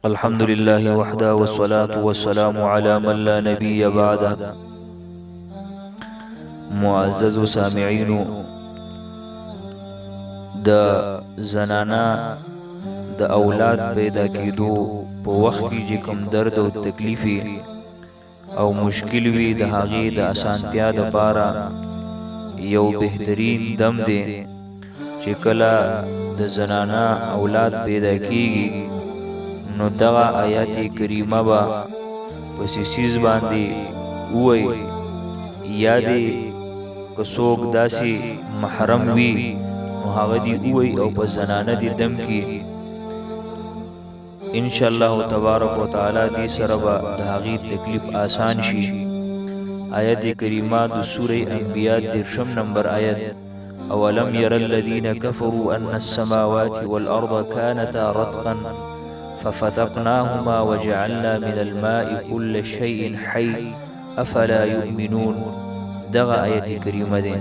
الحمد لله وحده والصلاة والسلام على من لا نبي بعده. معزز سامعين، د زنانا د اولاد پیدا کېدو په وخت کې چې کوم درد او تکلیفي او مشکل وي، د هغې د اسانتیا دپاره یو بهترین دم دی چې کله د زنانا اولاد پیدا کېږي نو دغه آیات کریمه به په سیسیز باندې ووایي، یا دې که څوک داسې محرم وي نو هغه دې ووایي او په زنانه دې دم کې انشاءالله تبارک وتعالی دې سره به د هغې تکلیف آسان شي. آیت کریمه د سوره انبیاء 13 نمبر آیت: اولم یر الذین کفروا ان السماوات والارض كانتا رتقا ففتقناهما وجعلنا من الماء كل شيء حي افلا يؤمنون. دغه آیت کریمه ده